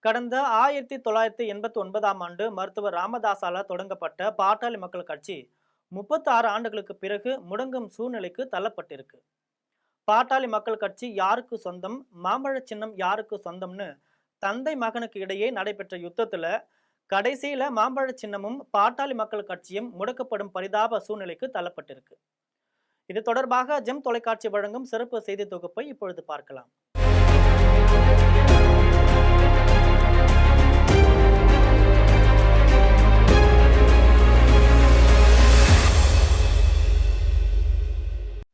கடந்த 1989ஆம் ஆண்டு மருத்துவர் ராமதாஸால தொடங்கப்பட்ட பாட்டாளி மக்கள் கட்சி 36 ஆண்டுகளுக்கு பிறகு முடங்கும் சூழ்நிலைக்கு தள்ளப்பட்டிருக்கு. பாட்டாளி மக்கள் கட்சி யாருக்கு சொந்தம், மாம்பழ சின்னம் யாருக்கு சொந்தம்னு தந்தை மகனுக்கு இடையே நடைபெற்ற யுத்தத்துல கடைசியில மாம்பழ சின்னமும் பாட்டாளி மக்கள் கட்சியும் முடக்கப்படும் பரிதாப சூழ்நிலைக்கு தள்ளப்பட்டிருக்கு. இது தொடர்பாக ஜெம் தொலைக்காட்சி வழங்கும் சிறப்பு செய்தி தொகுப்பை இப்பொழுது பார்க்கலாம்.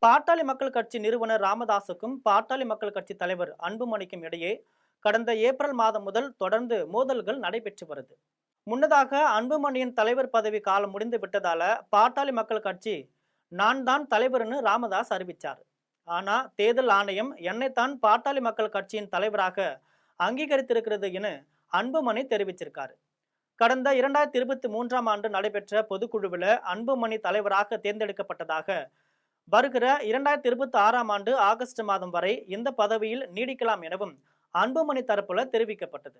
பாட்டாளி மக்கள் கட்சி நிறுவனர் ராமதாசுக்கும் பாட்டாளி மக்கள் கட்சி தலைவர் அன்புமணிக்கும் இடையே கடந்த ஏப்ரல் மாதம் முதல் தொடர்ந்து மோதல்கள் நடைபெற்று வருது. முன்னதாக அன்புமணியின் தலைவர் பதவி காலம் முடிந்து விட்டதால பாட்டாளி மக்கள் கட்சி நான் தான் தலைவர்னு ராமதாஸ் அறிவிச்சார். ஆனா தேர்தல் ஆணையம் என்னைத்தான் பாட்டாளி மக்கள் கட்சியின் தலைவராக அங்கீகரித்திருக்கிறது என அன்புமணி தெரிவிச்சிருக்காரு. கடந்த 2023ஆம் ஆண்டு நடைபெற்ற பொதுக்குழுவில் அன்புமணி தலைவராக தேர்ந்தெடுக்கப்பட்டதாக, வருகிற 2026ஆம் ஆண்டு ஆகஸ்ட் மாதம் வரை இந்த பதவியில் நீடிக்கலாம் எனவும் அன்புமணி தரப்புல தெரிவிக்கப்பட்டது.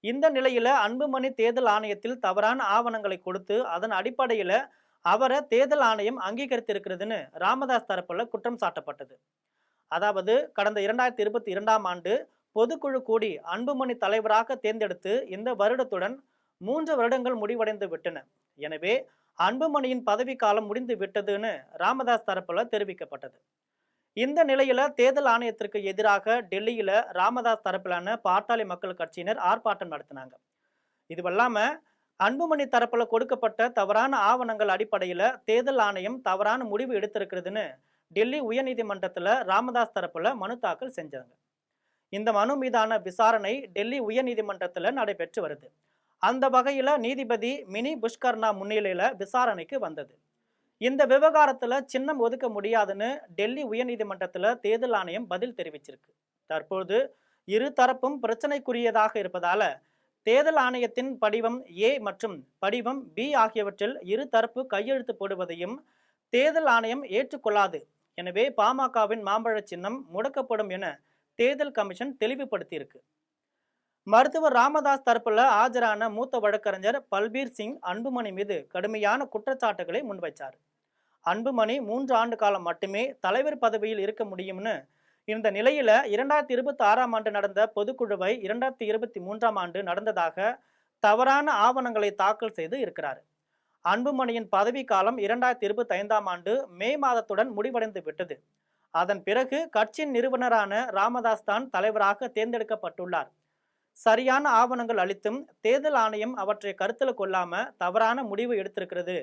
இந்த நிலையில அன்புமணி தேர்தல் ஆணையத்தில் தவறான ஆவணங்களை கொடுத்து அதன் அடிப்படையில அவரை தேர்தல் ஆணையம் அங்கீகரித்திருக்கிறதுன்னு ராமதாஸ் தரப்புல குற்றம் சாட்டப்பட்டது. அதாவது கடந்த 2022ஆம் ஆண்டு பொதுக்குழு கூடி அன்புமணி தலைவராக தேர்ந்தெடுத்து இந்த வருடத்துடன் 3 வருடங்கள் முடிவடைந்து விட்டன. எனவே அன்புமணியின் பதவி காலம் முடிந்து விட்டதுன்னு ராமதாஸ் தரப்புல தெரிவிக்கப்பட்டது. இந்த நிலையில தேர்தல் ஆணையத்திற்கு எதிராக டெல்லியில ராமதாஸ் தரப்பிலான பாட்டாளி மக்கள் கட்சியினர் ஆர்ப்பாட்டம் நடத்தினாங்க. இதுவல்லாம அன்புமணி தரப்புல கொடுக்கப்பட்ட தவறான ஆவணங்கள் அடிப்படையில தேர்தல் ஆணையம் தவறான முடிவு எடுத்திருக்கிறதுன்னு டெல்லி உயர்நீதிமன்றத்துல ராமதாஸ் தரப்புல மனு தாக்கல் செஞ்சாங்க. இந்த மனு மீதான விசாரணை டெல்லி உயர்நீதிமன்றத்துல நடைபெற்று வருது. அந்த வகையில நீதிபதி மினி புஷ்கர்னா முன்னிலையில விசாரணைக்கு வந்தது. இந்த விவகாரத்துல சின்னம் ஒதுக்க முடியாதுன்னு டெல்லி உயர்நீதிமன்றத்துல தேர்தல் ஆணையம் பதில் தெரிவிச்சிருக்கு. தற்போது இரு தரப்பும் பிரச்சனைக்குரியதாக இருப்பதால தேர்தல் ஆணையத்தின் படிவம் ஏ மற்றும் படிவம் பி ஆகியவற்றில் இரு தரப்பு கையெழுத்து போடுவதையும் தேர்தல் ஆணையம் ஏற்றுக்கொள்ளாது. எனவே பாமகவின் மாம்பழ சின்னம் முடக்கப்படும் என தேர்தல் கமிஷன் தெளிவுபடுத்தியிருக்கு. மருத்துவர் ராமதாஸ் தரப்புல ஆஜரான மூத்த வழக்கறிஞர் பல்பீர் சிங் அன்புமணி மீது கடுமையான குற்றச்சாட்டுகளை முன்வைச்சார். அன்புமணி 3 ஆண்டு காலம் மட்டுமே தலைவர் பதவியில் இருக்க முடியும்னு, இந்த நிலையில 2026ஆம் ஆண்டு நடந்த பொதுக்குழுவை 2023ஆம் ஆண்டு நடந்ததாக தவறான ஆவணங்களை தாக்கல் செய்து இருக்கிறார். அன்புமணியின் பதவி காலம் 2025ஆம் ஆண்டு மே மாதத்துடன் முடிவடைந்து விட்டது. அதன் பிறகு கட்சியின் நிறுவனரான ராமதாஸ் தான் தலைவராக தேர்ந்தெடுக்கப்பட்டுள்ளார். சரியான ஆவணங்கள் அளித்தும் தேர்தல் ஆணையம் அவற்றை கருத்தில் கொள்ளாம தவறான முடிவு எடுத்திருக்கிறது.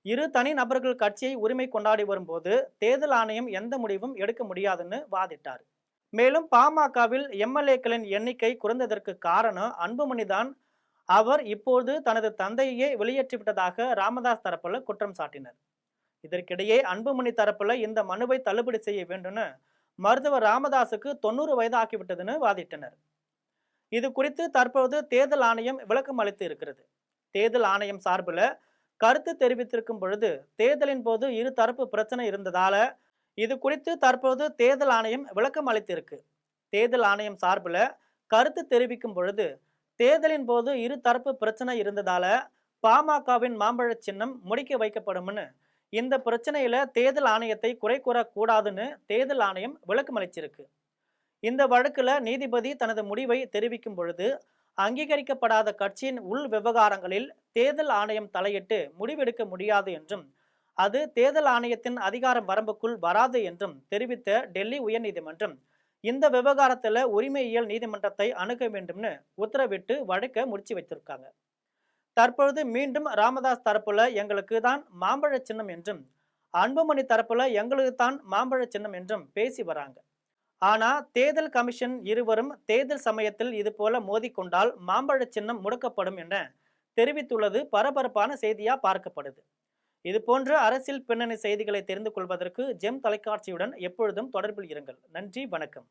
இரு தனி நபர்கள் கட்சியை உரிமை கொண்டாடி வரும்போது தேர்தல் ஆணையம் எந்த முடிவும் எடுக்க முடியாதுன்னு வாதிட்டார். மேலும் பாமகவில் எம்எல்ஏக்களின் எண்ணிக்கை குறைந்ததற்கு காரணம் அன்புமணி தான். அவர் இப்போது தனது தந்தையே வெளியேற்றிவிட்டதாக ராமதாஸ் தரப்புல குற்றம் சாட்டினர். இதற்கிடையே அன்புமணி தரப்புல இந்த மனுவை தள்ளுபடி செய்ய வேண்டும்னு மருத்துவர் ராமதாசுக்கு 90 வயது ஆக்கிவிட்டதுன்னு வாதிட்டனர். இது குறித்து தற்போது தேர்தல் ஆணையம் விளக்கம் அளித்து இருக்கிறது. தேர்தல் ஆணையம் சார்பில் கருத்து தெரிவித்திருக்கும் பொழுது தேர்தலின் போது இரு தரப்பு பிரச்சனை இருந்ததால இது குறித்து தற்போது தேர்தல் ஆணையம் விளக்கம் அளித்திருக்கு. தேர்தல் ஆணையம் சார்பில் கருத்து தெரிவிக்கும் பொழுது தேர்தலின் போது இரு தரப்பு பிரச்சனை இருந்ததால பாமகவின் மாம்பழ சின்னம் முடிக்க வைக்கப்படும்னு, இந்த பிரச்சனையில தேர்தல் ஆணையத்தை குறை கூறக்கூடாதுன்னு தேர்தல் ஆணையம் விளக்கம் அளிச்சிருக்கு. இந்த வழக்குல நீதிபதி தனது முடிவை தெரிவிக்கும் பொழுது அங்கீகரிக்கப்படாத கட்சியின் உள் விவகாரங்களில் தேர்தல் ஆணையம் தலையிட்டு முடிவெடுக்க முடியாது என்றும், அது தேர்தல் ஆணையத்தின் அதிகார வரம்புக்குள் வராது என்றும் தெரிவித்த டெல்லி உயர்நீதிமன்றம் இந்த விவகாரத்துல உரிமையியல் நீதிமன்றத்தை அணுக வேண்டும்னு உத்தரவிட்டு வழக்க முடிச்சு வைத்திருக்காங்க. தற்பொழுது மீண்டும் ராமதாஸ் தரப்புல எங்களுக்கு தான் மாம்பழ சின்னம் என்றும், அன்புமணி தரப்புல எங்களுக்கு தான் மாம்பழ சின்னம் என்றும் பேசி வராங்க. ஆனா தேர்தல் கமிஷன் இருவரும் தேர்தல் சமயத்தில் இது போல மோதிக்கொண்டால் மாம்பழ சின்னம் முடக்கப்படும் என தெரிவித்துள்ளது பரபரப்பான செய்தியா பார்க்கப்படுது. இது போன்ற அரசியல் பின்னணி செய்திகளை தெரிந்து கொள்வதற்கு ஜெம் தொலைக்காட்சியுடன் எப்பொழுதும் தொடர்பில் இருங்கள். நன்றி, வணக்கம்.